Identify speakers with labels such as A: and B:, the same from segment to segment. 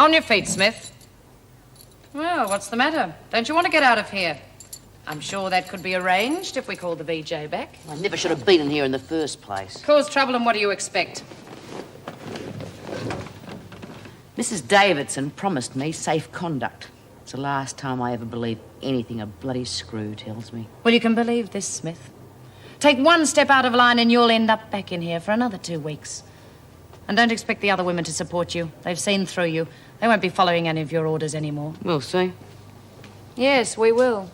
A: On your feet, Smith. Well, what's the matter? Don't you want to get out of here? I'm sure that could be arranged if we called the VJ back.
B: I never should have been in here in the first place.
A: Cause trouble, and what do you expect?
B: Mrs. Davidson promised me safe conduct. It's the last time I ever believed anything a bloody screw tells me.
A: Well, you can believe this, Smith. Take one step out of line and you'll end up back in here for another 2 weeks. And don't expect the other women to support you. They've seen through you. They won't be following any of your orders anymore.
B: We'll see.
A: Yes, we will.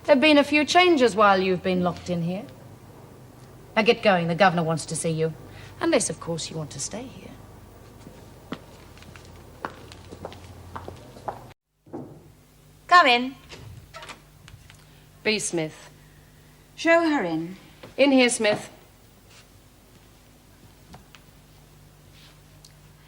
A: There've been a few changes while you've been locked in here. Now get going. The governor wants to see you. Unless, of course, you want to stay here.
C: Come in.
A: Bea Smith.
C: Show her in.
A: In here, Smith.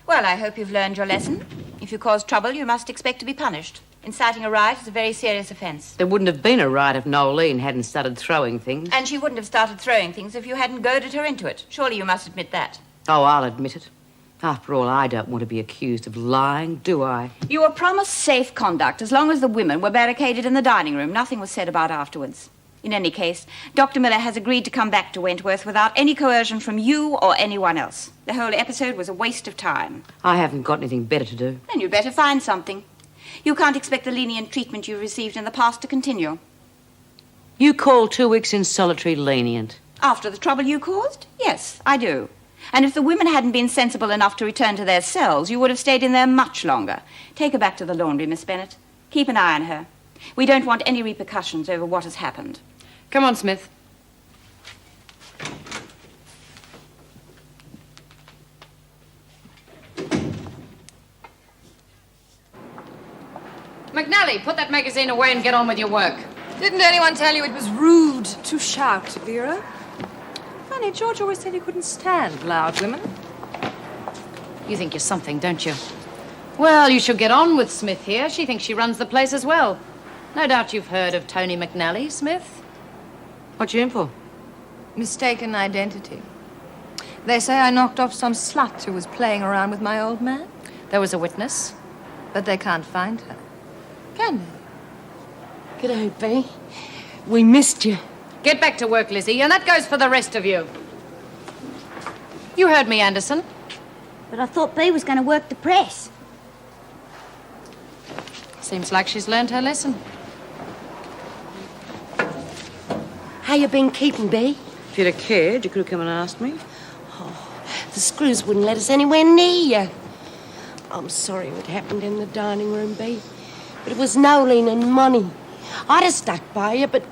C: Well, I hope you've learned your lesson. If you cause trouble, you must expect to be punished. Inciting a riot is a very serious offence.
B: There wouldn't have been a riot if Nolene hadn't started throwing things.
C: And she wouldn't have started throwing things if you hadn't goaded her into it. Surely you must admit that.
B: Oh, I'll admit it. After all, I don't want to be accused of lying, do I?
C: You were promised safe conduct as long as the women were barricaded in the dining room. Nothing was said about afterwards. In any case, Dr. Miller has agreed to come back to Wentworth without any coercion from you or anyone else. The whole episode was a waste of time.
B: I haven't got anything better to do.
C: Then you'd better find something. You can't expect the lenient treatment you received in the past to continue.
B: You call 2 weeks in solitary lenient?
C: After the trouble you caused? Yes, I do. And if the women hadn't been sensible enough to return to their cells, you would have stayed in there much longer. Take her back to the laundry, Miss Bennett. Keep an eye on her. We don't want any repercussions over what has happened.
A: Come on, Smith. McNally, put that magazine away and get on with your work.
D: Didn't anyone tell you it was rude to shout, Vera? Funny, George always said he couldn't stand loud women.
A: You think you're something, don't you? Well, you should get on with Smith here. She thinks she runs the place as well. No doubt you've heard of Tony McNally, Smith.
B: What you in for?
D: Mistaken identity. They say I knocked off some slut who was playing around with my old man.
A: There was a witness.
D: But they can't find her. Can they?
E: G'day, Bea. We missed you.
A: Get back to work, Lizzie, and that goes for the rest of you. You heard me, Anderson.
F: But I thought Bea was going to work the press.
A: Seems like she's learned her lesson.
E: How you been keeping, Bea?
B: If you'd have cared, you could have come and asked me.
E: The screws wouldn't let us anywhere near you. I'm sorry what happened in the dining room, Bea. But it was Nolene and money. I'd have stuck by you, but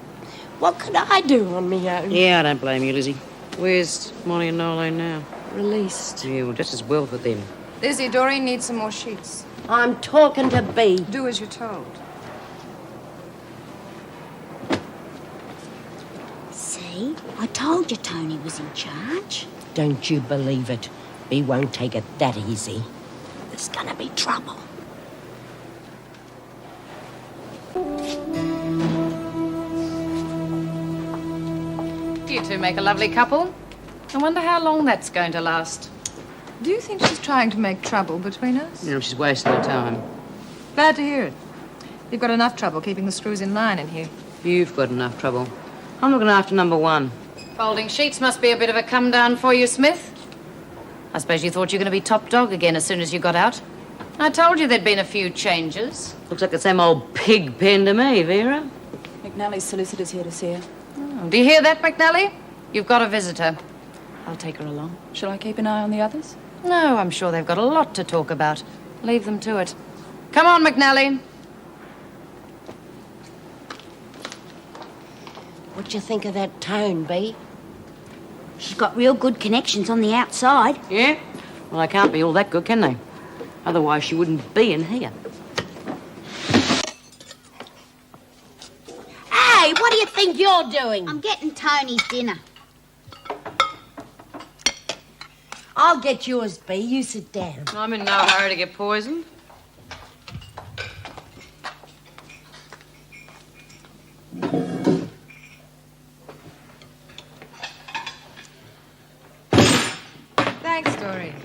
E: what could I do on me own?
B: Yeah, I don't blame you, Lizzie. Where's Molly and Nolene now?
E: Released.
B: Yeah, well, just as well for them.
D: Lizzie, Doreen needs some more sheets.
E: I'm talking to Bea.
D: Do as you're told.
F: See? I told you Tony was in charge.
E: Don't you believe it. Bea won't take it that easy. There's gonna be trouble.
A: You two make a lovely couple. I wonder how long that's going to last.
D: Do you think she's trying to make trouble between us?
B: You know, she's wasting her time.
D: Glad to hear it. You've got enough trouble keeping the screws in line in here.
B: You've got enough trouble. I'm looking after number one.
A: Folding sheets must be a bit of a come down for you, Smith. I suppose you thought you were going to be top dog again as soon as you got out. I told you there'd been a few changes.
B: Looks like the same old pig pen to me, Vera.
C: McNally's solicitor's here to see her.
A: Oh, do you hear that, McNally? You've got a visitor. I'll take her along.
C: Shall I keep an eye on the others?
A: No, I'm sure they've got a lot to talk about. Leave them to it. Come on, McNally.
E: What do you think of that tone, Bea?
F: She's got real good connections on the outside.
B: Yeah? Well, they can't be all that good, can they? Otherwise, she wouldn't be in here.
E: Hey, what do you think you're doing?
F: I'm getting Tony's dinner.
E: I'll get yours, Bea. You sit down.
A: I'm in no hurry to get poisoned.
D: Thanks, Doreen.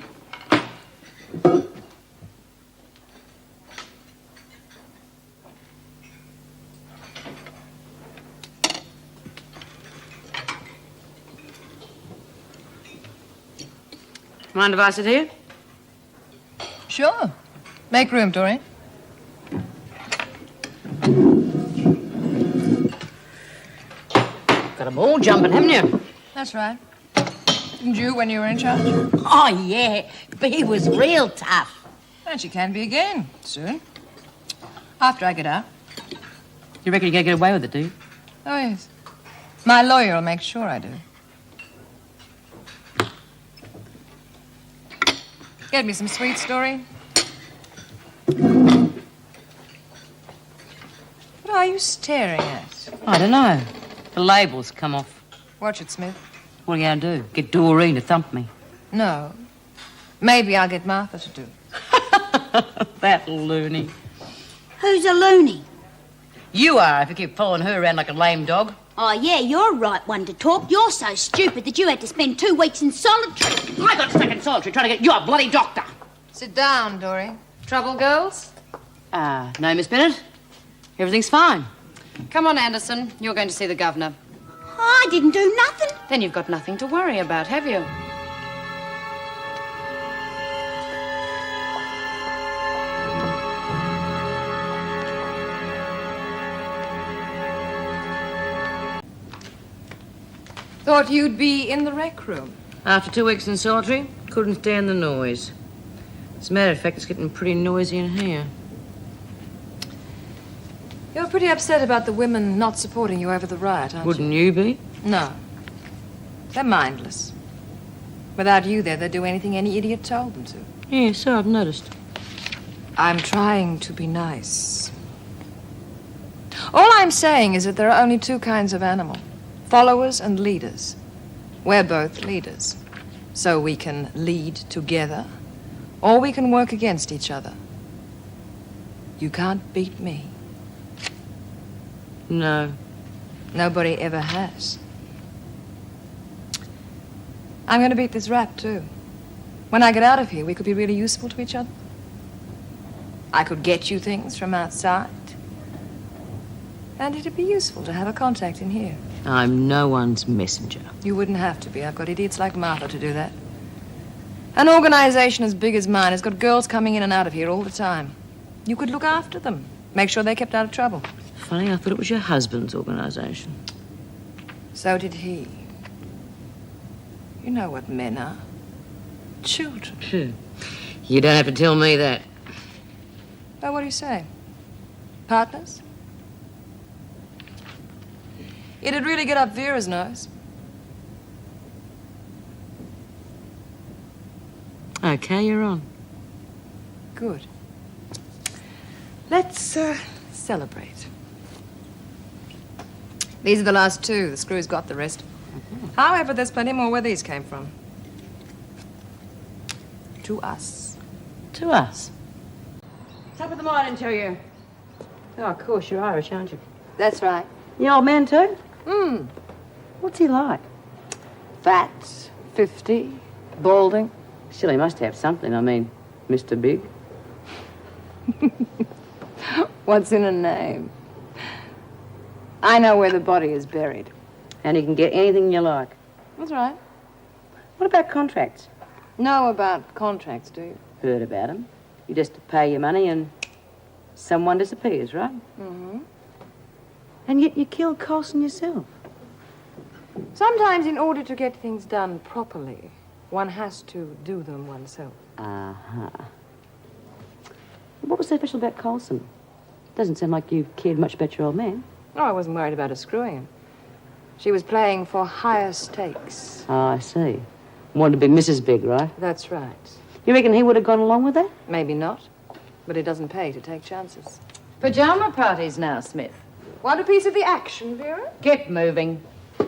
B: Mind if I sit here?
D: Sure. Make room, Doreen.
B: Got 'em all jumping, haven't you?
D: That's right. Didn't you when you were in charge?
E: Oh, yeah. Bea was real tough.
D: And she can be again, soon. After I get out.
B: You reckon you're going to get away with it, do you?
D: Oh, yes. My lawyer will make sure I do. Get me some sweet story. What are you staring at?
B: I don't know. The label's come off.
D: Watch it, Smith.
B: What are you going to do? Get Doreen to thump me?
D: No. Maybe I'll get Martha to do it.
B: That loony.
F: Who's a loony?
B: You are, if you keep following her around like a lame dog.
F: Oh, yeah, you're a right one to talk. You're so stupid that you had to spend 2 weeks in solitary.
B: I got stuck in solitary trying to get you a bloody doctor.
D: Sit down, Doreen.
A: Trouble, girls?
B: No, Miss Bennett. Everything's fine.
A: Come on, Anderson. You're going to see the governor.
F: I didn't do nothing.
A: Then you've got nothing to worry about, have you?
D: Thought you'd be in the rec room.
B: After 2 weeks in solitary, couldn't stand the noise. As a matter of fact, it's getting pretty noisy in here.
D: You're pretty upset about the women not supporting you over the riot, aren't
B: Wouldn't you be?
D: you? No. They're mindless. Without you there, they'd do anything any idiot told them to.
B: Yeah, so I've noticed.
D: I'm trying to be nice. All I'm saying is that there are only 2 kinds of animal. Followers and leaders. We're both leaders. So we can lead together, or we can work against each other. You can't beat me.
B: No.
D: Nobody ever has. I'm going to beat this rap, too. When I get out of here, we could be really useful to each other. I could get you things from outside. And it'd be useful to have a contact in here.
B: I'm no one's messenger.
D: You wouldn't have to be. I've got idiots like Martha to do that. An organization as big as mine has got girls coming in and out of here all the time. You could look after them. Make sure they kept out of trouble.
B: Funny, I thought it was your husband's organization.
D: So did he. You know what men are. Children.
B: Sure. You don't have to tell me that.
D: Oh, what do you say? Partners? It'd really get up Vera's nose.
B: Okay, you're on.
D: Good. Let's, celebrate. These are the last 2. The screws got the rest. However, there's plenty more where these came from. To us.
B: To us. Top of the morning to you. Oh, of course, you're Irish, aren't you?
D: That's right.
B: The old man, too?
D: Hmm.
B: What's he like?
D: Fat, 50, balding.
B: Still, he must have something. I mean, Mr. Big.
D: What's in a name? I know where the body is buried.
B: And he can get anything you like.
D: That's right.
B: What about contracts?
D: Know about contracts, do you?
B: Heard about them. You just pay your money and someone disappears, right?
D: Mm-hmm.
B: And yet you killed Colson yourself.
D: Sometimes in order to get things done properly, one has to do them oneself.
B: Uh-huh. What was so special about Colson? Doesn't sound like you cared much about your old man.
D: Oh, I wasn't worried about her screwing him. She was playing for higher stakes.
B: Oh, I see. Wanted to be Mrs. Big, right?
D: That's right.
B: You reckon he would have gone along with that?
D: Maybe not, but it doesn't pay to take chances.
A: Pajama parties now, Smith.
D: Want a piece of the action, Vera?
A: Get moving.
D: I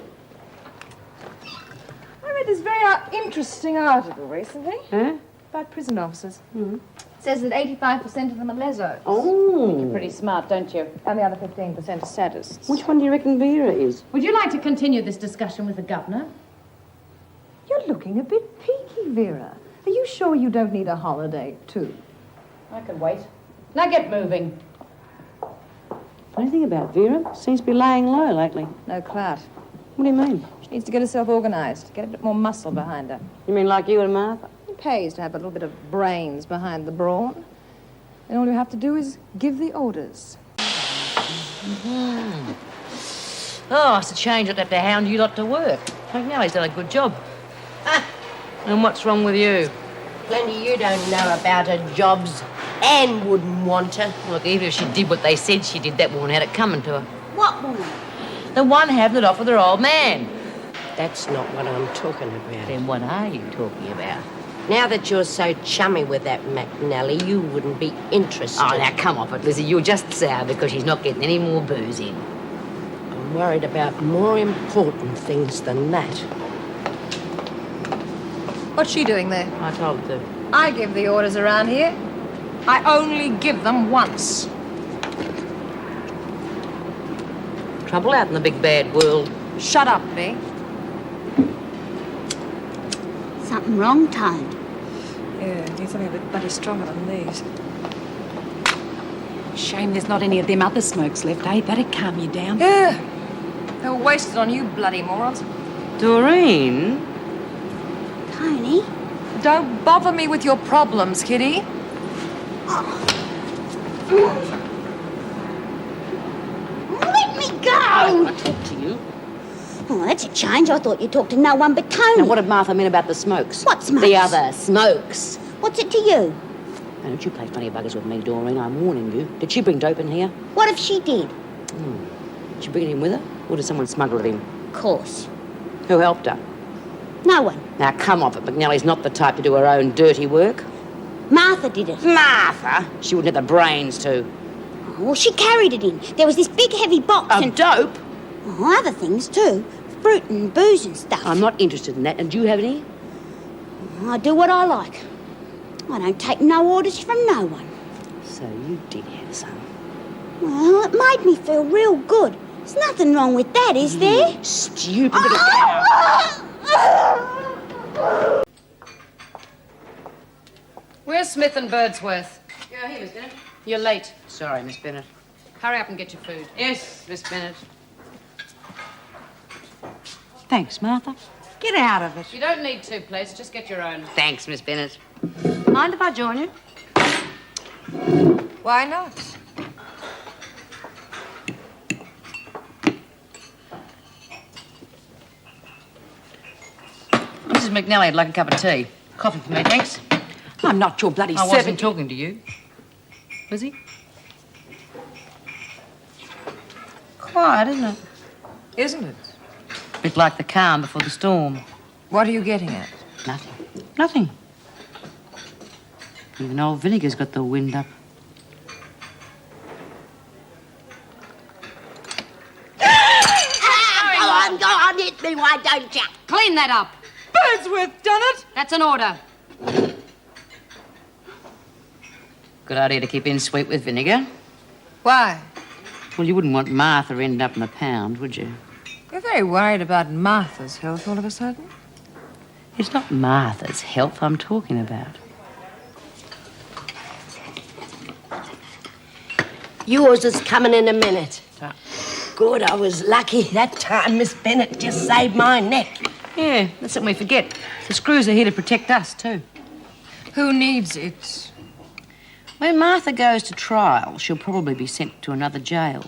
D: read this very interesting article recently
B: Huh?
D: about prison officers.
B: Mm-hmm.
D: It says that 85% of them are lesos.
B: Oh.
A: Pretty smart, don't you?
D: And the other 15% are sadists.
B: Which one do you reckon Vera is?
A: Would you like to continue this discussion with the governor?
D: You're looking a bit peaky, Vera. Are you sure you don't need a holiday, too?
A: I can wait. Now get moving.
B: Funny thing about Vera, seems to be laying low lately.
D: No clout.
B: What do you mean?
D: She needs to get herself organized, get a bit more muscle behind her.
B: You mean like you and Martha?
D: pays to have a little bit of brains behind the brawn. And all you have to do is give the orders.
B: Oh, it's a change. I'd have to hound you lot to work. McNally's done a good job. And what's wrong with you?
E: Plenty you don't know about her jobs. Anne wouldn't want her.
B: Look, even if she did what they said she did, that woman had it coming to her.
F: What woman?
B: The one having it off with her old man.
E: That's not what I'm talking about.
B: Then what are you talking about?
E: Now that you're so chummy with that McNally, you wouldn't be interested.
B: Oh, now come off it, Lizzie. You're just sour because she's not getting any more booze in.
E: I'm worried about more important things than that.
D: What's she doing there?
B: I told her to.
D: I give the orders around here. I only give them once.
B: Trouble out in the big bad world.
D: Shut up, Bea.
F: Something wrong, Tone?
D: Yeah, need something a bit bloody stronger than these.
G: Shame there's not any of them other smokes left, eh? That'd calm you down.
D: Yeah. They were wasted on you bloody morons.
B: Doreen?
F: Tony?
D: Don't bother me with your problems, kiddie.
F: Let me go!
B: I talk to you.
F: Oh, that's a change. I thought you talked to no one but Tony.
B: Now, what did Martha mean about the smokes?
F: What smokes?
B: The other smokes.
F: What's it to you?
B: Now, don't you play funny buggers with me, Doreen. I'm warning you. Did she bring dope in here?
F: What if she did?
B: Did she bring it in with her? Or did someone smuggle it in?
F: Of course.
B: Who helped her?
F: No one.
B: Now, come off it. McNally's not the type to do her own dirty work.
F: Martha did it.
B: Martha? She wouldn't have the brains to.
F: Oh, well, she carried it in. There was this big heavy box
B: Of
F: and...
B: dope?
F: Oh, other things too. Fruit and booze and stuff.
B: I'm not interested in that. And do you have any?
F: I do what I like. I don't take no orders from no one.
B: So you did have some.
F: Well, it made me feel real good. There's nothing wrong with that, is there?
B: Stupid little...
A: Where's Smith and Birdsworth?
B: Yeah, here, Miss Bennett.
A: You're late.
B: Sorry, Miss Bennett.
A: Hurry up and get your food.
B: Yes, Miss Bennett. Thanks, Martha. Get out of it.
A: You don't need two plates, just get your own.
B: Thanks, Miss Bennett. Mind if I join you?
D: Why not?
B: Mrs. McNally would like a cup of tea. Coffee for me, thanks.
G: I'm not your bloody
B: I
G: servant.
B: wasn't talking to you. Was he? Quiet, isn't it?
D: Isn't it?
B: Bit like the calm before the storm.
D: What are you getting at?
B: Nothing. Nothing. Even old Vinegar's got the wind up.
F: Go on, hit me, why don't you?
A: Clean that up.
D: Birdsworth done it!
A: That's an order.
B: Good idea to keep in sweet with Vinegar.
D: Why?
B: Well, you wouldn't want Martha ending up in the pound, would you?
D: You're very worried about Martha's health all of a sudden.
B: It's not Martha's health I'm talking about.
E: Yours is coming in a minute. Good, I was lucky that time Miss Bennett just saved my neck.
B: Yeah, that's something we forget. The screws are here to protect us, too.
D: Who needs it?
B: When Martha goes to trial, she'll probably be sent to another jail.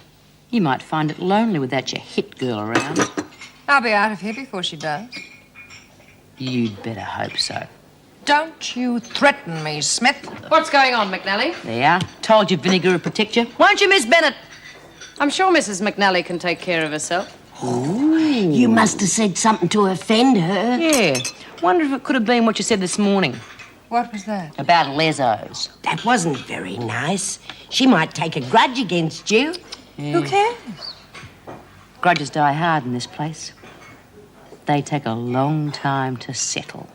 B: You might find it lonely without your hit girl around.
D: I'll be out of here before she does.
B: You'd better hope so.
D: Don't you threaten me, Smith.
A: What's going on, McNally?
B: There. Told you Vinegar would protect you. Won't you, Miss Bennett?
A: I'm sure Mrs. McNally can take care of herself.
E: You must have said something to offend her.
B: Yeah. Wonder if it could have been what you said this morning
D: What was that?
B: about Lesos.
E: That wasn't very nice. She might take a grudge against you.
D: Who cares?
B: Grudges die hard in this place. They take a long time to settle.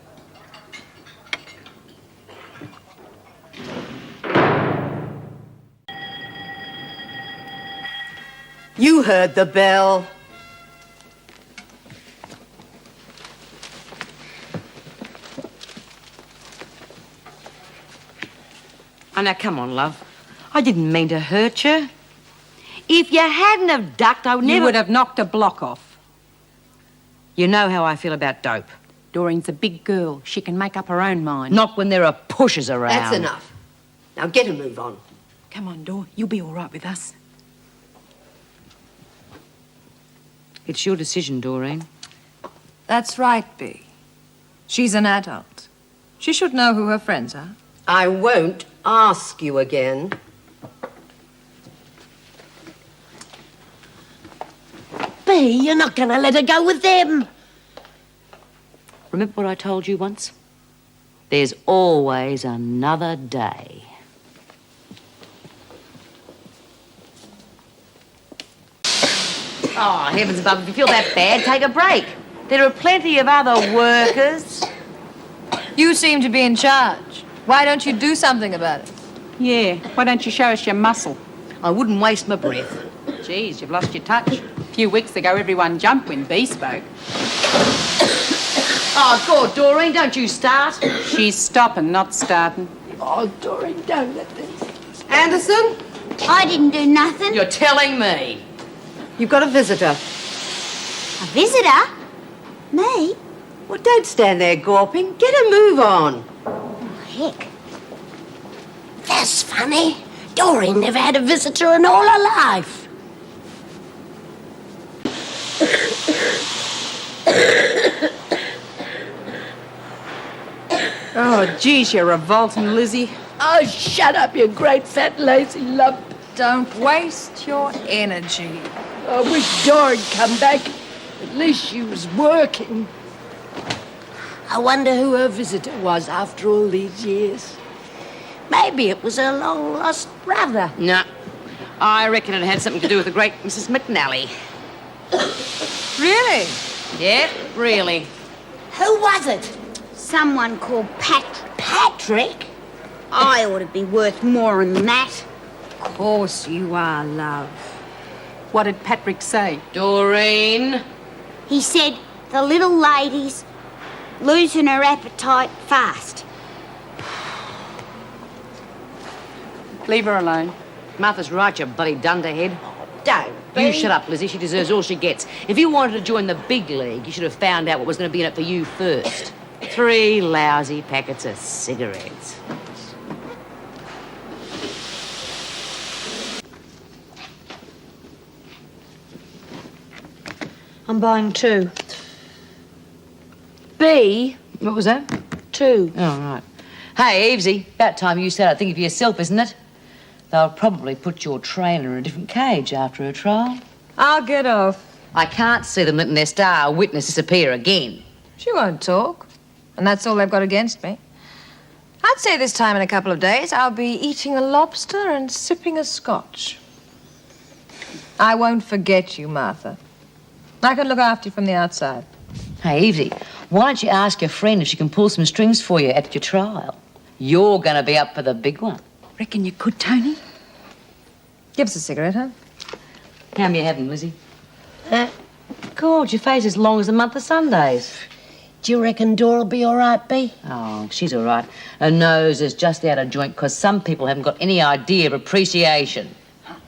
E: You heard the bell.
B: Oh, now, come on, love. I didn't mean to hurt you. If you hadn't have ducked, I would never...
G: You would have knocked a block off.
B: You know how I feel about dope.
G: Doreen's a big girl. She can make up her own mind.
B: Not when there are pushers around.
E: That's enough. Now get a move on.
G: Come on, Dor. You'll be all right with us.
B: It's your decision, Doreen.
D: That's right, Bea. She's an adult. She should know who her friends are.
E: I won't ask you again. Bea, you're not going to let her go with them.
B: Remember what I told you once? There's always another day. Oh, heavens above, if you feel that bad, take a break. There are plenty of other workers.
D: You seem to be in charge. Why don't you do something about it?
G: Yeah, why don't you show us your muscle?
B: I wouldn't waste my breath.
G: Geez, you've lost your touch. A few weeks ago, everyone jumped when Bea spoke.
B: Oh, God, Doreen, don't you start.
G: She's stopping, not starting.
E: Oh, Doreen, don't let this. Anderson,
F: I didn't do nothing.
B: You're telling me.
E: you've got a visitor.
F: A visitor? Me?
E: Well, don't stand there gawping. Get a move on.
F: Heck.
E: That's funny. Doreen never had a visitor in all her life.
G: Oh, geez, you're revolting, Lizzie.
E: Oh, shut up, you great fat lazy lump.
D: Don't waste your energy.
E: I wish Doreen'd come back. At least she was working. I wonder who her visitor was after all these years. Maybe it was her long-lost brother.
B: No, I reckon it had something to do with the great Mrs. McNally.
D: Really?
B: Yeah, really.
E: Who was it?
F: Someone called Patrick.
E: Patrick?
F: I ought to be worth more than that.
E: Of course you are, love.
G: What did Patrick say?
B: Doreen.
F: He said the little lady's losing her appetite fast.
G: Leave her alone.
B: Martha's right, you bloody dunderhead.
E: Don't
B: You
E: be.
B: shut up, Lizzie. She deserves all she gets. If you wanted to join the big league, you should have found out what was going to be in it for you first. 3 lousy packets of cigarettes.
E: I'm buying 2. B,
B: What was that?
E: 2.
B: Oh, right. Hey, Evesy, about time you started thinking for yourself, isn't it? They'll probably put your trainer in a different cage after her trial.
D: I'll get off.
B: I can't see them letting their star witness disappear again.
D: She won't talk. And that's all they've got against me. I'd say this time in a couple of days I'll be eating a lobster and sipping a scotch. I won't forget you, Martha. I can look after you from the outside.
B: Hey, Evesy, why don't you ask your friend if she can pull some strings for you at your trial? You're going to be up for the big one.
G: Reckon you could, Tony?
D: Give us a cigarette, huh?
B: How many you having, Lizzie? God, your face is as long as the month of Sundays.
E: Do you reckon Dora'll be all right, B?
B: Oh, she's all right. Her nose is just out of joint because some people haven't got any idea of appreciation.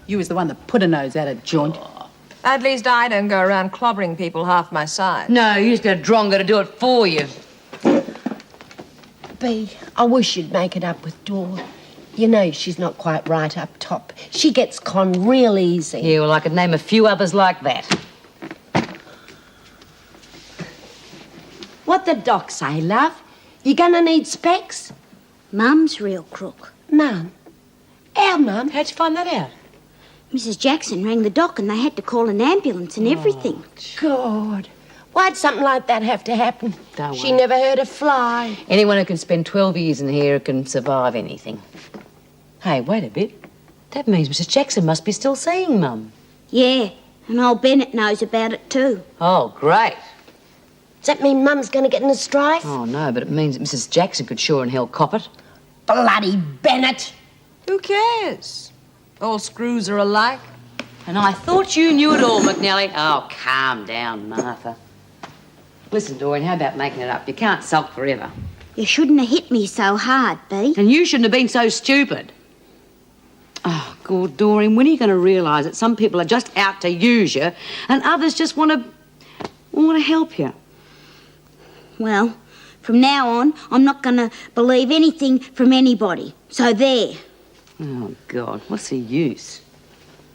G: You was the one that put a nose out of joint.
D: At least I don't go around clobbering people half my size.
B: No, you just got a drongo to do it for you.
E: B, I wish you'd make it up with Dor. You know she's not quite right up top. She gets con real easy.
B: Yeah, well, I could name a few others like that.
E: What the doc say, love? You gonna need specs?
F: Mum's real crook.
E: Mum? Our mum?
B: How'd you find that out?
F: Mrs. Jackson rang the doc and they had to call an ambulance and everything.
E: God. Why'd something like that have to happen?
B: Don't
E: She
B: worry.
E: never heard a fly.
B: Anyone who can spend 12 years in here can survive anything. Hey, wait a bit. That means Mrs. Jackson must be still seeing Mum.
F: Yeah, and old Bennett knows about it too.
B: Oh, great.
E: Does that mean Mum's gonna get in a strife?
B: Oh, no, but it means that Mrs. Jackson could sure in hell cop it.
E: Bloody Bennett.
D: Who cares? All screws are alike.
B: And I thought you knew it all, McNally. Oh, calm down, Martha. Listen, Doreen, how about making it up? You can't sulk forever.
F: You shouldn't have hit me so hard, Bea.
B: And you shouldn't have been so stupid. Oh, God, Doreen, when are you going to realise that some people are just out to use you and others just want to help you?
F: Well, from now on, I'm not going to believe anything from anybody. So there.
B: Oh, God, what's the use?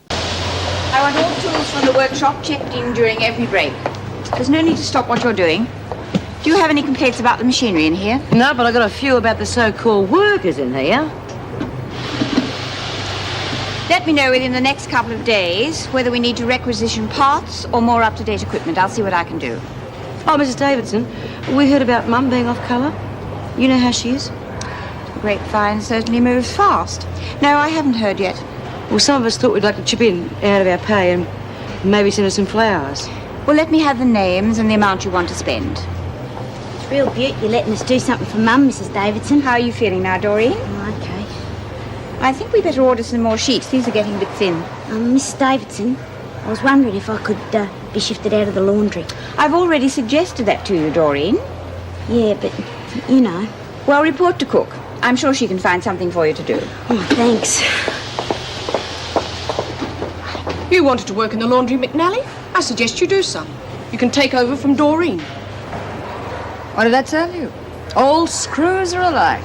C: I want all tools from the workshop checked in during every break. There's no need to stop what you're doing. Do you have any complaints about the machinery in here?
B: No, but I got a few about the so-called workers in here.
C: Let me know within the next couple of days whether we need to requisition parts or more up-to-date equipment. I'll see what I can do.
B: Oh, Mrs. Davidson, we heard about Mum being off colour. You know how she is?
C: The grapevine certainly moves fast. No, I haven't heard yet.
B: Well, some of us thought we'd like to chip in out of our pay and maybe send her some flowers.
C: Well, let me have the names and the amount you want to spend.
F: It's real beaut you're letting us do something for Mum, Mrs. Davidson.
C: How are you feeling now, Doreen?
F: Oh, okay.
C: I think we better order some more sheets. These are getting a bit thin.
F: Mrs. Davidson, I was wondering if I could be shifted out of the laundry.
C: I've already suggested that to you, Doreen.
F: Yeah, but, you know.
C: Well, report to Cook. I'm sure she can find something for you to do.
F: Oh, thanks.
E: You wanted to work in the laundry, McNally? I suggest you do some. You can take over from Doreen.
D: What did I tell you? All screws are alike.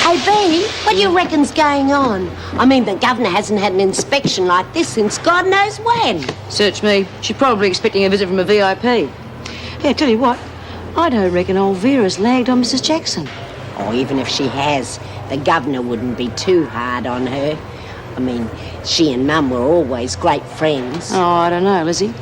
E: Hey, Bea, what do you reckon's going on? I mean, the governor hasn't had an inspection like this since God knows when.
B: Search me. She's probably expecting a visit from a VIP. Yeah, tell you what, I don't reckon old Vera's lagged on Mrs. Jackson.
E: Oh, even if she has, the governor wouldn't be too hard on her. I mean, she and Mum were always great friends.
B: Oh, I don't know, Lizzie.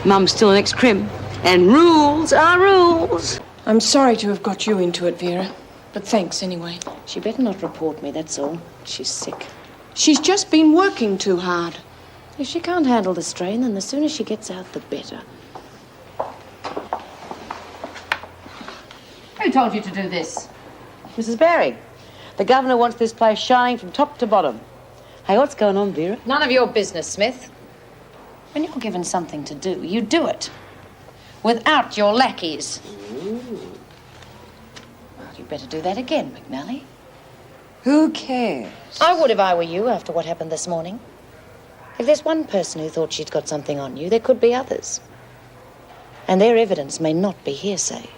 B: Mum's still an ex-crim. And rules are rules.
E: I'm sorry to have got you into it, Vera. But thanks anyway.
B: She better not report me, that's all. She's sick.
E: She's just been working too hard.
B: If she can't handle the strain, then the sooner she gets out, the better. Who told you to do this? Mrs. Barry. The governor wants this place shining from top to bottom. Hey, what's going on, Vera?
A: None of your business, Smith. When you're given something to do, you do it. Without your lackeys. Well, you'd better do that again, McNally.
D: Who cares?
A: I would if I were you after what happened this morning. If there's one person who thought she'd got something on you, there could be others. And their evidence may not be hearsay.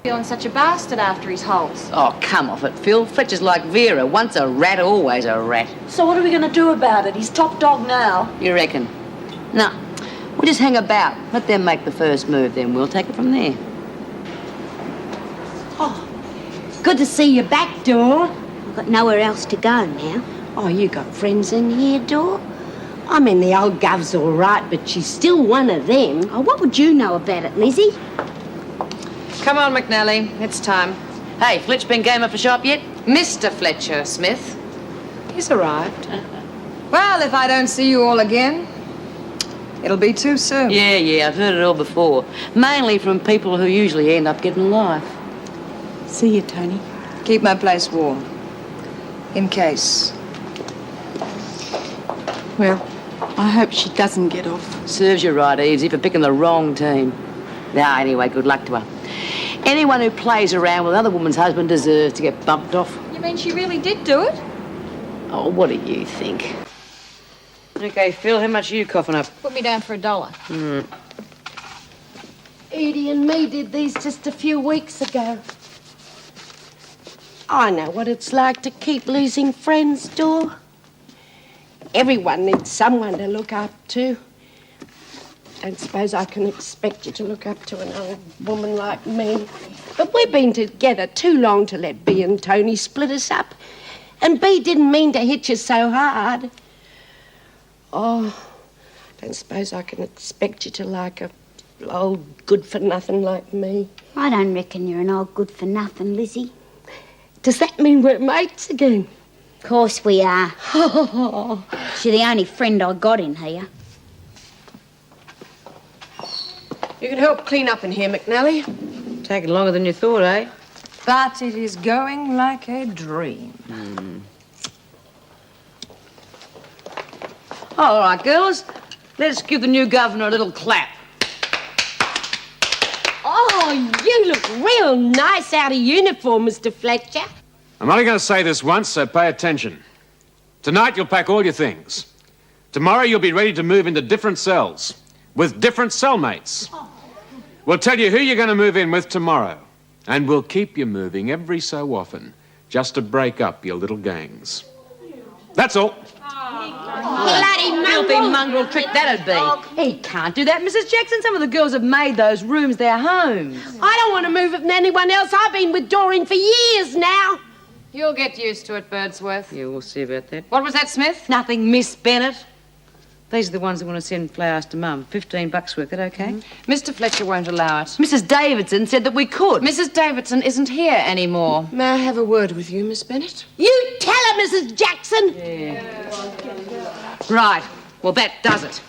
C: Feeling such a bastard after his holes.
B: Oh, come off it, Phil. Fletcher's like Vera. Once a rat, always a rat.
H: So what are we going to do about it? He's top dog now.
B: You reckon? No. We'll just hang about. Let them make the first move, then we'll take it from there.
F: Oh, good to see you back, Dor. I've got nowhere else to go now.
E: Oh, you got friends in here, Dor? I mean, the old gov's all right, but she's still one of them.
F: Oh, what would you know about it, Lizzie?
D: Come on, McNally. It's time.
B: Hey, Fletch been game up for shop yet?
D: Mr. Fletcher, Smith. He's arrived. Well, if I don't see you all again, it'll be too soon.
B: Yeah, I've heard it all before. Mainly from people who usually end up getting a life.
E: See you, Tony.
D: Keep my place warm. In case.
H: Well, I hope she doesn't get off.
B: Serves you right, Eavesy, for picking the wrong team. Now, anyway, good luck to her. Anyone who plays around with another woman's husband deserves to get bumped off.
D: You mean she really did do it?
B: Oh, what do you think? Okay, Phil, how much are you coughing up?
A: Put me down for $1.
E: Edie and me did these just a few weeks ago. I know what it's like to keep losing friends, Dor. Everyone needs someone to look up to. Don't suppose I can expect you to look up to an old woman like me. But we've been together too long to let Bea and Tony split us up. And Bea didn't mean to hit you so hard. Oh, don't suppose I can expect you to like a old good-for-nothing like me.
F: I don't reckon you're an old good-for-nothing, Lizzie.
E: Does that mean we're mates again?
F: Of course we are. She's the only friend I got in here.
H: You can help clean up in here, McNally.
B: Taking longer than you thought, eh?
D: But it is going like a dream.
B: All right, girls. Let's give the new governor a little clap.
E: Oh, you look real nice out of uniform, Mr. Fletcher.
I: I'm only going to say this once, so pay attention. Tonight you'll pack all your things. Tomorrow you'll be ready to move into different cells with different cellmates. We'll tell you who you're going to move in with tomorrow, and we'll keep you moving every so often just to break up your little gangs. That's all.
B: Bloody mongrel. Mongrel trick that'd be. He can't do that, Mrs. Jackson. Some of the girls have made those rooms their homes.
E: I don't want to move with anyone else. I've been with Doreen for years now.
A: You'll get used to it, Birdsworth.
B: Yeah, we'll see about that.
A: What was that, Smith?
B: Nothing, Miss Bennett. These are the ones that want to send flowers to Mum. $15 worth, that okay?
A: Mr. Fletcher won't allow it.
B: Mrs. Davidson said that we could.
A: Mrs. Davidson isn't here anymore.
H: May I have a word with you, Miss Bennett?
E: You tell her, Mrs. Jackson.
B: Right. Well, that does it.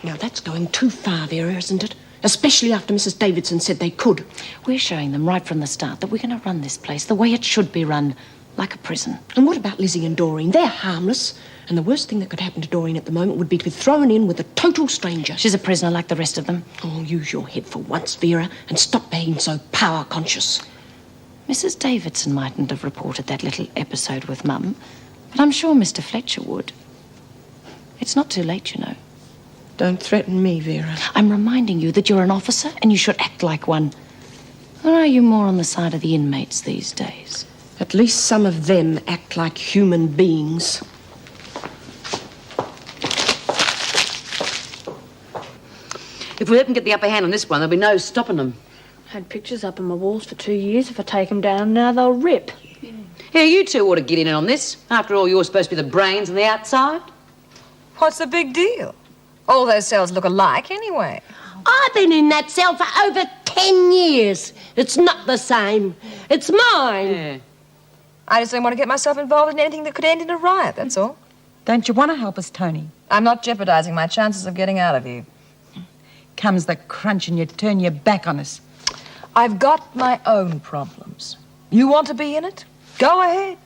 H: Now, that's going too far, Vera, isn't it? Especially after Mrs. Davidson said they could.
A: We're showing them right from the start that we're going to run this place the way it should be run, like a prison.
H: And what about Lizzie and Doreen? They're harmless. And the worst thing that could happen to Doreen at the moment would be to be thrown in with a total stranger.
A: She's a prisoner like the rest of them.
H: Oh, use your head for once, Vera, and stop being so power-conscious.
A: Mrs. Davidson mightn't have reported that little episode with Mum, but I'm sure Mr. Fletcher would. It's not too late, you know.
H: Don't threaten me, Vera.
A: I'm reminding you that you're an officer and you should act like one. Or are you more on the side of the inmates these days?
H: At least some of them act like human beings.
B: If we let them get the upper hand on this one, there'll be no stopping them.
J: Had pictures up on my walls for 2 years. If I take them down now, they'll rip.
B: Yeah, you two ought to get in on this. After all, you're supposed to be the brains on the outside.
D: What's the big deal? All those cells look alike anyway.
E: I've been in that cell for over 10 years. It's not the same. It's mine.
B: Yeah.
D: I just don't want to get myself involved in anything that could end in a riot, that's all.
K: Don't you want to help us, Tony?
D: I'm not jeopardizing my chances of getting out of you.
K: Comes the crunch and you turn your back on us.
D: I've got my own problems. You want to be in it? Go ahead.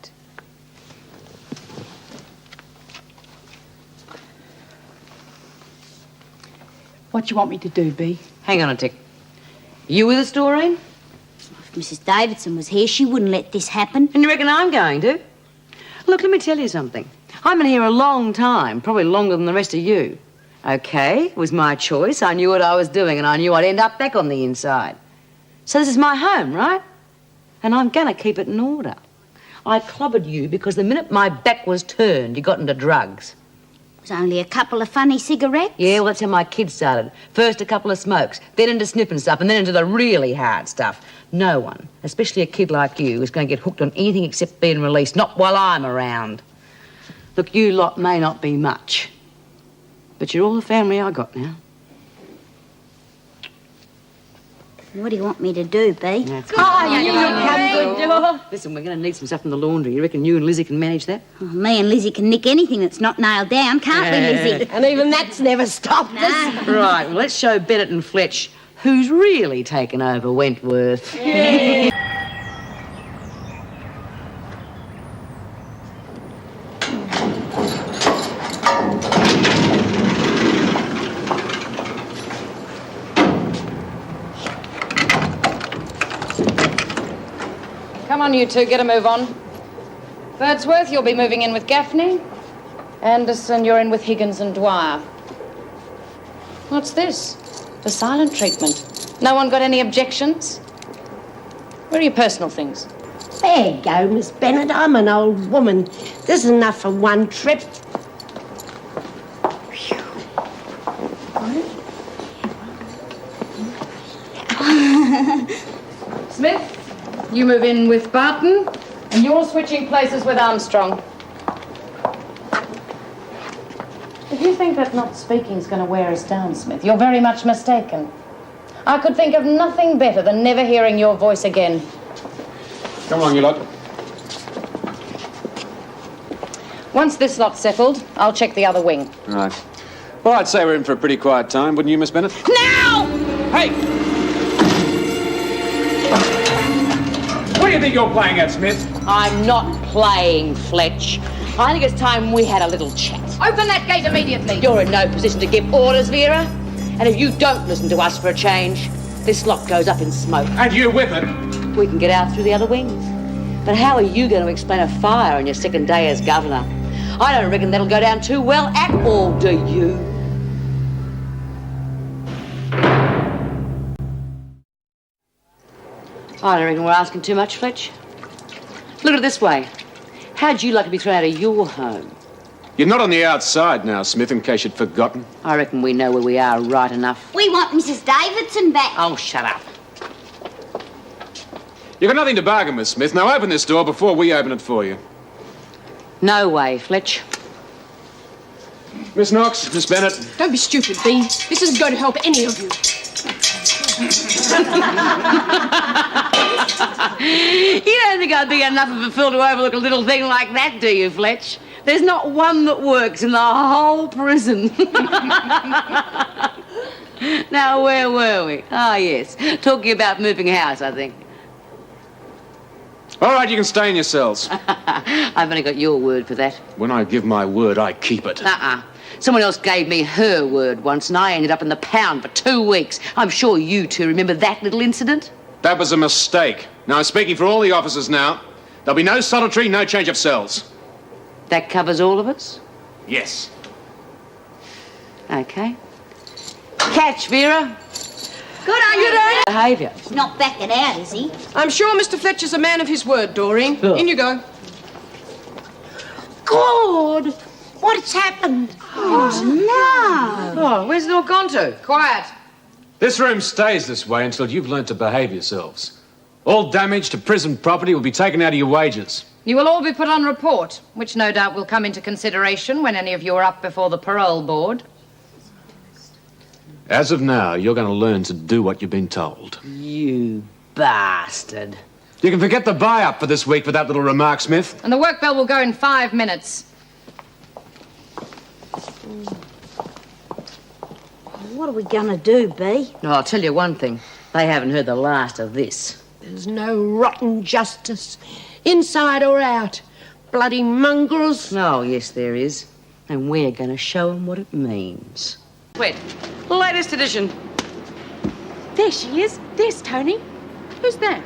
H: What you want me to do, Bea?
B: Hang on a tick. You with us, Doreen?
F: If Mrs. Davidson was here, she wouldn't let this happen.
B: And you reckon I'm going to? Look, let me tell you something. I've been here a long time, probably longer than the rest of you. Okay, it was my choice. I knew what I was doing, and I knew I'd end up back on the inside. So this is my home, right? And I'm going to keep it in order. I clobbered you because the minute my back was turned, you got into drugs.
F: It was only a couple of funny cigarettes.
B: Yeah, well, that's how my kids started. First a couple of smokes, then into sniffing stuff, and then into the really hard stuff. No one, especially a kid like you, is going to get hooked on anything except being released, not while I'm around. Look, you lot may not be much, but you're all the family I got now.
F: What do you want me to do, Bea?
B: That's good. Listen, we're going to need some stuff in the laundry. You reckon you and Lizzie can manage that?
F: Oh, me and Lizzie can nick anything that's not nailed down, can't we, Lizzie?
E: And even that's never stopped us.
B: Right, well, let's show Bennett and Fletch who's really taken over Wentworth.
A: Come on, you two, get a move on. Birdsworth, you'll be moving in with Gaffney. Anderson, you're in with Higgins and Dwyer. What's this? For silent treatment. No one got any objections? Where are your personal things?
E: There you go, Miss Bennett. I'm an old woman. This is enough for one trip.
A: Smith, you move in with Barton, and you're switching places with Armstrong. If you think that not speaking's going to wear us down, Smith, you're very much mistaken. I could think of nothing better than never hearing your voice again.
I: Come along, you lot.
A: Once this lot's settled, I'll check the other wing.
I: Right. Well, I'd say we're in for a pretty quiet time, wouldn't you, Miss Bennett?
A: Now!
I: Hey! What do you think you're playing at, Smith?
B: I'm not playing, Fletch. I think it's time we had a little chat.
A: Open that gate immediately.
B: You're in no position to give orders, Vera. And if you don't listen to us for a change, this lot goes up in smoke.
I: And you with it.
B: We can get out through the other wings. But how are you going to explain a fire on your second day as governor? I don't reckon that'll go down too well at all, do you? I don't reckon we're asking too much, Fletch. Look at it this way. How'd you like to be thrown out of your home?
I: You're not on the outside now, Smith, in case you'd forgotten.
B: I reckon we know where we are right enough.
F: We want Mrs. Davidson back.
B: Oh, shut up.
I: You've got nothing to bargain with, Smith. Now open this door before we open it for you.
B: No way, Fletch.
I: Miss Knox, Miss Bennett.
H: Don't be stupid, Bea. This isn't going to help any of you.
B: You don't think I'd be enough of a fool to overlook a little thing like that, do you, Fletch? There's not one that works in the whole prison. Now, where were we? Ah, yes. Talking about moving house, I think.
I: All right, you can stay in your cells.
B: I've only got your word for that.
I: When I give my word, I keep it.
B: Someone else gave me her word once, and I ended up in the pound for 2 weeks. I'm sure you two remember that little incident.
I: That was a mistake. Now, I'm speaking for all the officers now. There'll be no solitary, no change of cells.
B: That covers all of us?
I: Yes.
B: Okay. Catch, Vera.
F: Good on you, Dad.
B: Behaviour.
F: He's not backing out, is he?
H: I'm sure Mr. Fletcher's a man of his word, Doreen. In you go.
E: God, what's happened?
F: Oh, no.
B: Oh, where's it all gone to?
D: Quiet.
I: This room stays this way until you've learnt to behave yourselves. All damage to prison property will be taken out of your wages.
A: You will all be put on report, which no doubt will come into consideration when any of you are up before the parole board.
I: As of now, you're going to learn to do what you've been told.
B: You bastard.
I: You can forget the buy-up for this week for that little remark, Smith.
A: And the work bell will go in 5 minutes.
E: What are we going to do, Bea?
B: No, I'll tell you one thing. They haven't heard the last of this.
E: There's no rotten justice, inside or out. Bloody mongrels.
B: Oh, yes, there is. And we're going to show them what it means. Wait, latest edition.
J: There she is. There's Tony. Who's that?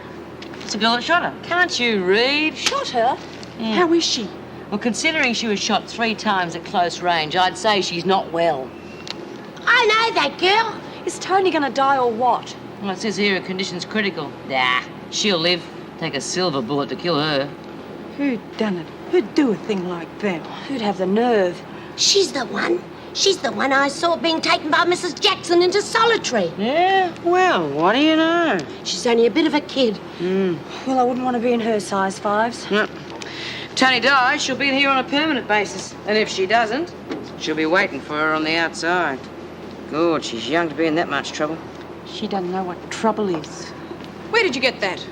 B: It's a girl that shot her. Can't you read?
J: Shot her?
B: Yeah.
J: How is she?
B: Well, considering she was shot 3 times at close range, I'd say she's not well.
E: I know that girl.
J: Is Tony going to die or what?
B: Well, it says here her condition's critical. Nah, she'll live. Take a silver bullet to kill her.
J: Who'd done it? Who'd do a thing like that? Who'd have the nerve?
E: She's the one. She's the one I saw being taken by Mrs. Jackson into solitary.
B: Yeah? Well, what do you know?
E: She's only a bit of a kid.
J: Well, I wouldn't want to be in her size 5s.
B: No. Tony dies, she'll be here on a permanent basis. And if she doesn't, she'll be waiting for her on the outside. God, she's young to be in that much trouble.
J: She doesn't know what trouble is.
H: Where did you get that?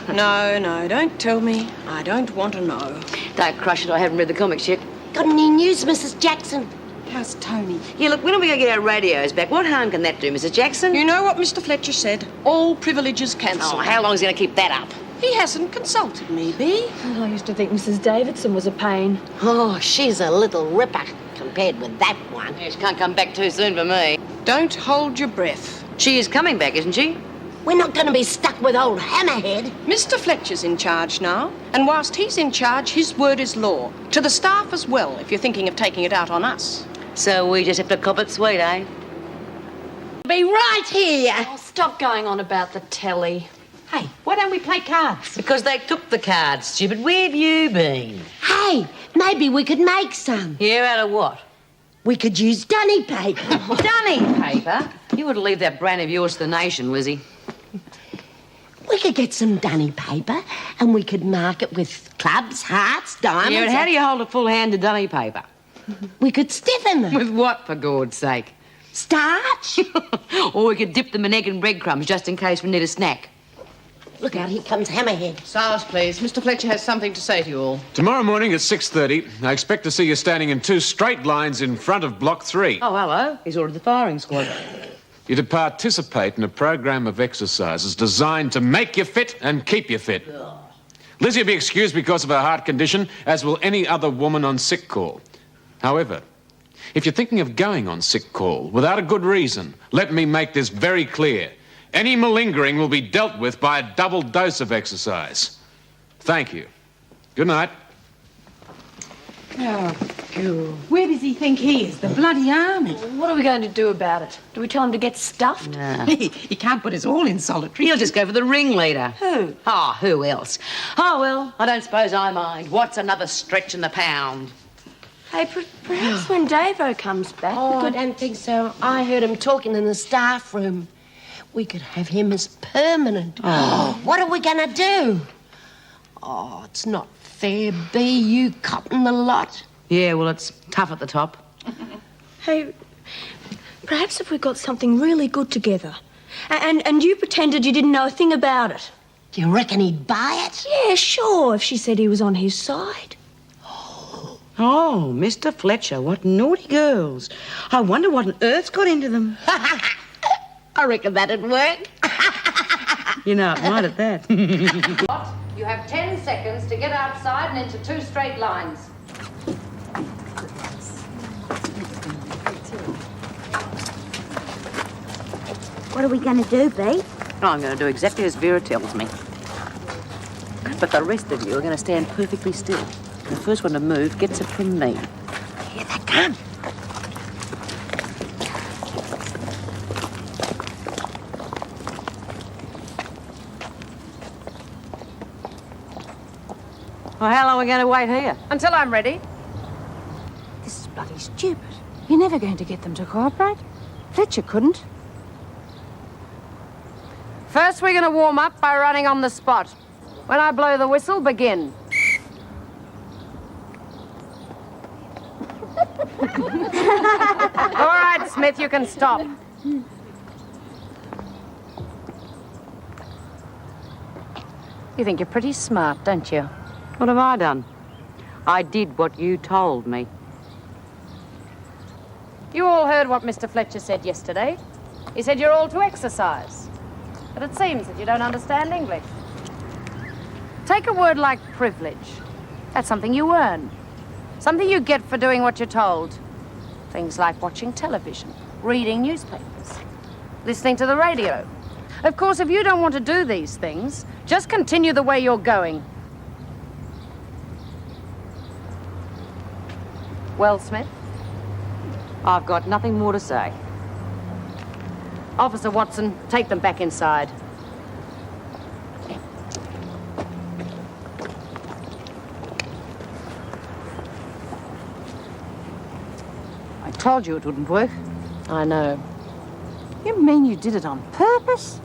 H: No, don't tell me. I don't want to know.
B: Don't crush it, I haven't read the comics yet.
E: Got any news, Mrs. Jackson?
J: How's Tony?
B: Yeah, look, when are we going to get our radios back? What harm can that do, Mrs. Jackson?
H: You know what Mr. Fletcher said? All privileges cancelled.
B: Oh, how long is he going to keep that up?
H: He hasn't consulted me, Bea.
J: I used to think Mrs. Davidson was a pain.
E: Oh, she's a little ripper compared with that one.
B: Yeah, she can't come back too soon for me.
H: Don't hold your breath.
B: She is coming back, isn't she?
E: We're not going to be stuck with old Hammerhead.
H: Mr. Fletcher's in charge now, and whilst he's in charge, his word is law. To the staff as well, if you're thinking of taking it out on us.
B: So we just have to cop it sweet, eh?
E: Be right here.
J: Oh, stop going on about the telly.
K: Hey, why don't we play cards?
B: Because they took the cards, stupid. Where have you been?
E: Hey, maybe we could make some.
B: Yeah, out of what?
E: We could use dunny paper.
B: Dunny paper? You would leave that brand of yours to the nation, Lizzie.
E: We could get some dunny paper and we could mark it with clubs, hearts, diamonds.
B: Yeah, but how do you hold a full hand of dunny paper?
E: We could stiffen them.
B: With what, for God's sake?
E: Starch.
B: Or we could dip them in egg and breadcrumbs just in case we need a snack.
E: Look out, here comes Hammerhead.
G: Silence, please. Mr. Fletcher has something to say to you all.
I: Tomorrow morning at 6:30, I expect to see you standing in 2 straight lines in front of Block 3.
B: Oh, hello. He's ordered the firing squad.
I: You're to participate in a program of exercises designed to make you fit and keep you fit. Lizzie will be excused because of her heart condition, as will any other woman on sick call. However, if you're thinking of going on sick call without a good reason, let me make this very clear. Any malingering will be dealt with by a double dose of exercise. Thank you. Good night.
E: Oh, God.
J: Where does he think he is? The bloody army.
E: What are we going to do about it? Do we tell him to get stuffed?
B: Nah.
J: He can't put us all in solitary.
B: He'll just go for the ringleader.
E: Who?
B: Oh, who else? Oh, well, I don't suppose I mind. What's another stretch in the pound?
E: Hey, perhaps when Davo comes back...
F: Oh,
E: we
F: I
E: could...
F: don't think so. I heard him talking in the staff room. We could have him as permanent. Oh. What are we going to do? Oh, it's not fair, Bea, you cotton the lot.
B: Yeah, well, it's tough at the top.
L: Hey, perhaps if we got something really good together and you pretended you didn't know a thing about it.
F: Do you reckon he'd buy it?
L: Yeah, sure, if she said he was on his side.
B: Oh, Mr. Fletcher, what naughty girls. I wonder what on earth's got into them.
F: I reckon that'd work.
B: You know, it might at that.
A: You have 10 seconds to get outside and into 2 straight lines.
F: What are we going to do, Bea?
B: I'm going to do exactly as Vera tells me. But the rest of you are going to stand perfectly still. The first one to move gets it from me.
F: Here they come.
B: Well, how long are we going to wait here?
A: Until I'm ready.
C: This is bloody stupid. You're never going to get them to cooperate. Fletcher couldn't.
A: First, we're going to warm up by running on the spot. When I blow the whistle, begin. All right, Smith, you can stop. You think you're pretty smart, don't you?
B: What have I done? I did what you told me.
A: You all heard what Mr. Fletcher said yesterday. He said you're all to exercise. But it seems that you don't understand English. Take a word like privilege. That's something you earn. Something you get for doing what you're told. Things like watching television, reading newspapers, listening to the radio. Of course, if you don't want to do these things, just continue the way you're going. Well, Smith?
B: I've got nothing more to say.
A: Officer Watson, take them back inside.
C: I told you it wouldn't work.
A: I know.
C: You mean you did it on purpose?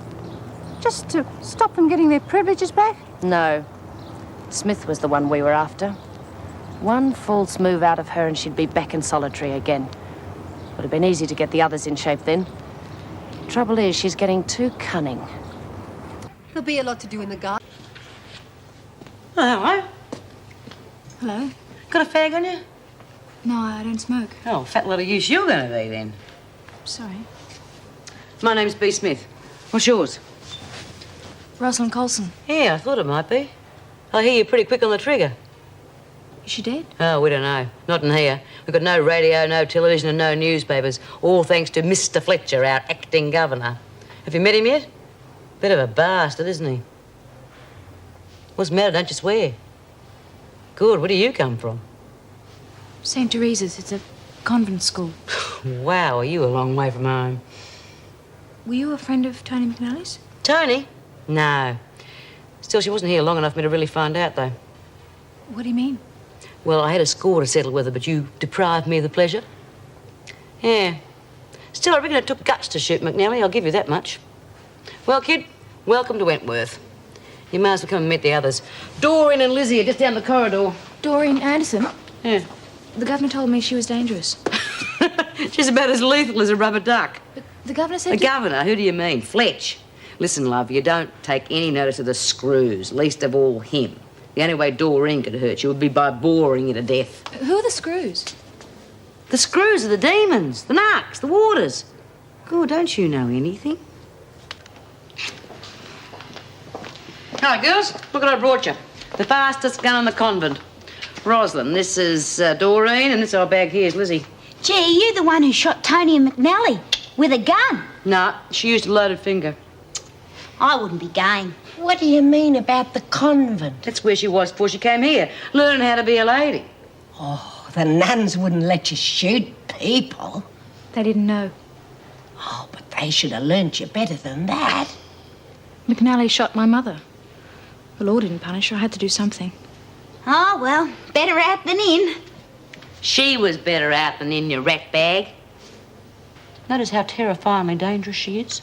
C: Just to stop them getting their privileges back?
A: No. Smith was the one we were after. One false move out of her and she'd be back in solitary again. Would have been easy to get the others in shape then. Trouble is, she's getting too cunning.
M: There'll be a lot to do in the garden.
B: Oh, hello.
L: Hello?
B: Got a fag on you?
L: No, I don't smoke.
B: Oh, fat lot of use you're going to be then.
L: Sorry.
B: My name's Bea Smith. What's yours?
L: Rosalind Colson.
B: Yeah, I thought it might be. I hear you're pretty quick on the trigger.
L: Is she dead?
B: Oh, we don't know. Not in here. We've got no radio, no television and no newspapers. All thanks to Mr. Fletcher, our acting governor. Have you met him yet? Bit of a bastard, isn't he? What's the matter? Don't you swear. Good. Where do you come from?
L: St. Teresa's. It's a convent school.
B: Wow, are you a long way from home?
L: Were you a friend of Tony McNally's?
B: Tony? No. Still, she wasn't here long enough for me to really find out, though.
L: What do you mean?
B: Well, I had a score to settle with her, but you deprived me of the pleasure. Yeah. Still, I reckon it took guts to shoot McNally, I'll give you that much. Well, kid, welcome to Wentworth. You might as well come and meet the others. Doreen and Lizzie are just down the corridor.
L: Doreen Anderson?
B: Yeah.
L: The governor told me she was dangerous.
B: She's about as lethal as a rubber duck.
L: But the governor said...
B: The governor? Who do you mean? Fletch. Listen, love, you don't take any notice of the screws, least of all him. The only way Doreen could hurt you would be by boring you to death.
L: Who are the screws?
B: The screws are the demons, the narcs, the warders. Good, don't you know anything? Hi, girls. Look what I brought you. The fastest gun in the convent. Rosalind, this is Doreen, and this old bag here is Lizzie.
F: Gee, you the one who shot Tony and McNally with a gun.
B: No, she used a loaded finger.
F: I wouldn't be game.
E: What do you mean about the convent?
B: That's where she was before she came here, learning how to be a lady.
E: Oh,
F: the nuns wouldn't let you shoot people.
L: They didn't know.
F: Oh, but they should have learnt you better than that.
L: McNally shot my mother. The law didn't punish her. I had to do something.
C: Oh, well, better out than in.
B: She was better out than in, your rat bag. Notice how terrifyingly dangerous she is.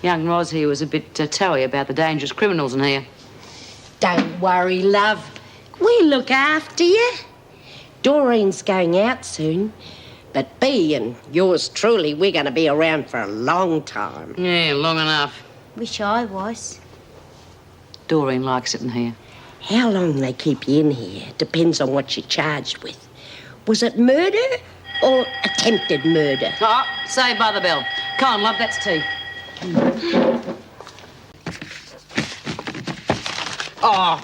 B: Young Ros here was a bit toey about the dangerous criminals in here.
F: Don't worry, love. We'll look after you. Doreen's going out soon. But Bea and yours truly, we're going to be around for a long time.
B: Yeah, long enough.
C: Wish I was.
B: Doreen likes it in here.
F: How long they keep you in here depends on what you're charged with. Was it murder or attempted murder?
B: Oh, saved by the bell. Come on, love, that's tea. Oh,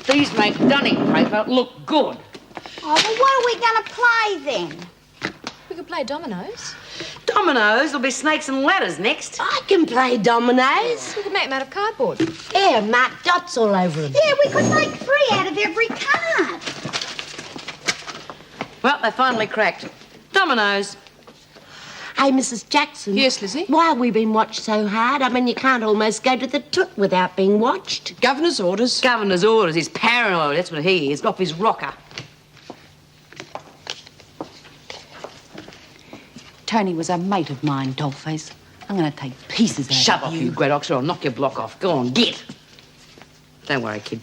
B: these make dunning paper look good.
C: Oh, well, what are we going to play then?
L: We could play dominoes.
B: Dominoes, there'll be snakes and ladders next.
F: I can play dominoes.
L: We could make them out of cardboard.
F: Yeah, mark dots all over them.
C: Yeah, we could make 3 out of every card.
B: Well, they finally cracked. Dominoes.
F: Hey, Mrs. Jackson.
M: Yes, Lizzie?
F: Why have we been watched so hard? I mean, you can't almost go to the toot without being watched.
M: Governor's orders.
B: Governor's orders. He's paranoid. That's what he is. Off his rocker.
G: Tony was a mate of mine, dollface. I'm going to take pieces out
B: Shut
G: of
B: up,
G: you.
B: you great ox, or I'll knock your block off. Go on, get. Don't worry, kid.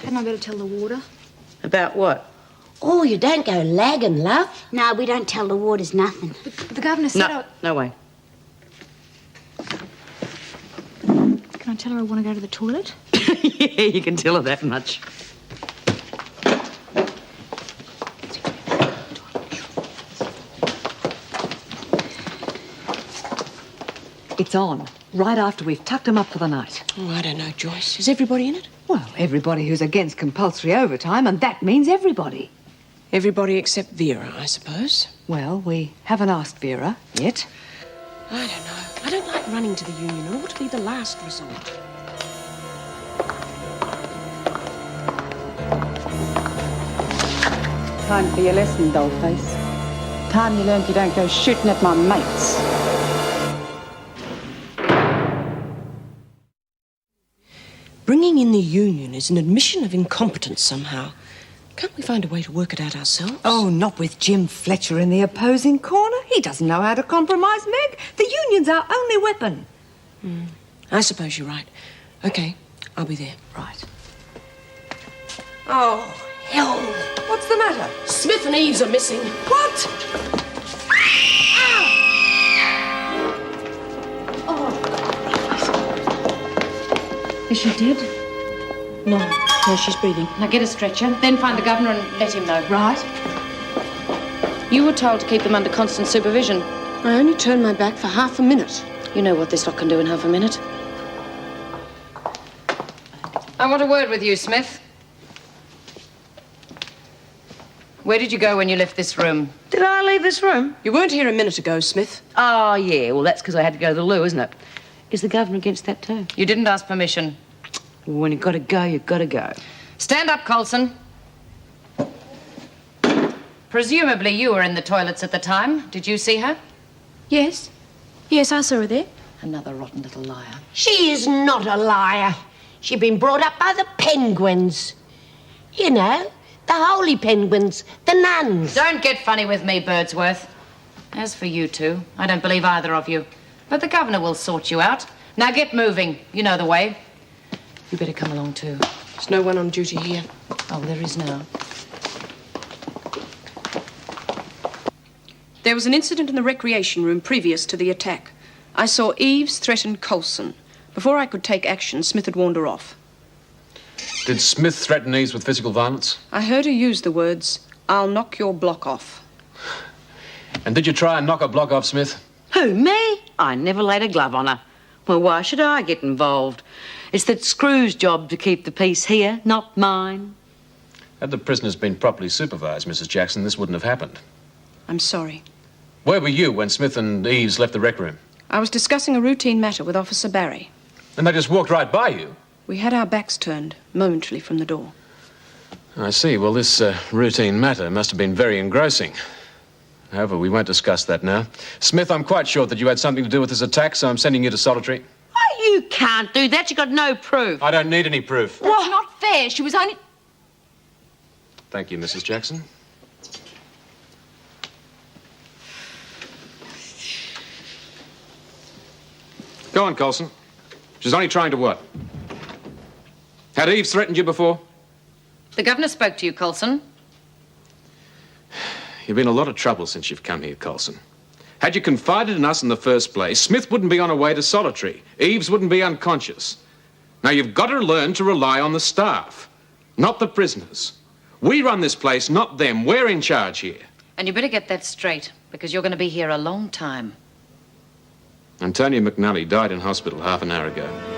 L: Hadn't I better tell the warder?
B: About what?
F: Oh, you don't go lagging, love.
C: No, we don't tell the warders nothing.
L: The governor said
B: No, no way.
L: Can I tell her I want to go to the toilet?
B: Yeah, you can tell her that much.
K: It's on, right after we've tucked them up for the night.
F: Oh, I don't know, Joyce. Is everybody in it?
K: Well, everybody who's against compulsory overtime, and that means everybody.
F: Everybody except Vera, I suppose.
K: Well, we haven't asked Vera yet.
F: I don't know. I don't like running to the union. It ought to be the last resort.
G: Time for your lesson, dollface. Time you learned you don't go shooting at my mates.
F: Bringing in the union is an admission of incompetence somehow. Can't we find a way to work it out ourselves?
K: Oh, not with Jim Fletcher in the opposing corner. He doesn't know how to compromise, Meg. The union's our only weapon.
F: I suppose you're right. OK, I'll be there.
K: Right.
F: Oh, hell.
K: What's the matter?
F: Smith and Eves are missing.
K: What?
F: Is she dead? No. No, she's breathing.
A: Now get a stretcher, then find the governor and let him know.
F: Right.
A: You were told to keep them under constant supervision.
F: I only turned my back for half a minute.
A: You know what this lot can do in half a minute. I want a word with you, Smith. Where did you go when you left this room?
B: Did I leave this room?
F: You weren't here a minute ago, Smith.
B: Oh, yeah. Well, that's because I had to go to the loo, isn't it? Is the governor against that too?
A: You didn't ask permission.
B: Well, when you've got to go, you've got to go.
A: Stand up, Colson. Presumably you were in the toilets at the time. Did you see her?
L: Yes. Yes, I saw her there.
A: Another rotten little liar.
F: She is not a liar. She'd been brought up by the penguins. You know, the holy penguins, the nuns.
A: Don't get funny with me, Birdsworth. As for you two, I don't believe either of you. But the governor will sort you out. Now get moving. You know the way. You better come along too.
F: There's no one on duty here.
A: Oh, there is now.
H: There was an incident in the recreation room previous to the attack. I saw Eves threaten Colson. Before I could take action, Smith had warned her off.
I: Did Smith threaten Eves with physical violence?
H: I heard her use the words, "I'll knock your block off."
I: And did you try and knock a block off, Smith?
B: Who, me? I never laid a glove on her. Well, why should I get involved? It's the Screw's job to keep the peace here, not mine.
I: Had the prisoners been properly supervised, Mrs. Jackson, this wouldn't have happened.
H: I'm sorry.
I: Where were you when Smith and Eves left the rec room?
H: I was discussing a routine matter with Officer Barry.
I: And they just walked right by you?
H: We had our backs turned momentarily from the door.
I: I see. Well, this routine matter must have been very engrossing. However, we won't discuss that now. Smith, I'm quite sure that you had something to do with this attack, so I'm sending you to solitary.
B: Oh, you can't do that. You've got no proof.
I: I don't need any proof.
C: That's not fair. She was only...
I: Thank you, Mrs. Jackson. Go on, Colson. She's only trying to what? Had Eve threatened you before?
A: The governor spoke to you, Colson.
I: You've been in a lot of trouble since you've come here, Colson. Had you confided in us in the first place, Smith wouldn't be on her way to solitary. Eves wouldn't be unconscious. Now, you've got to learn to rely on the staff, not the prisoners. We run this place, not them. We're in charge here.
A: And you better get that straight, because you're going to be here a long time.
I: Antonia McNally died in hospital half an hour ago.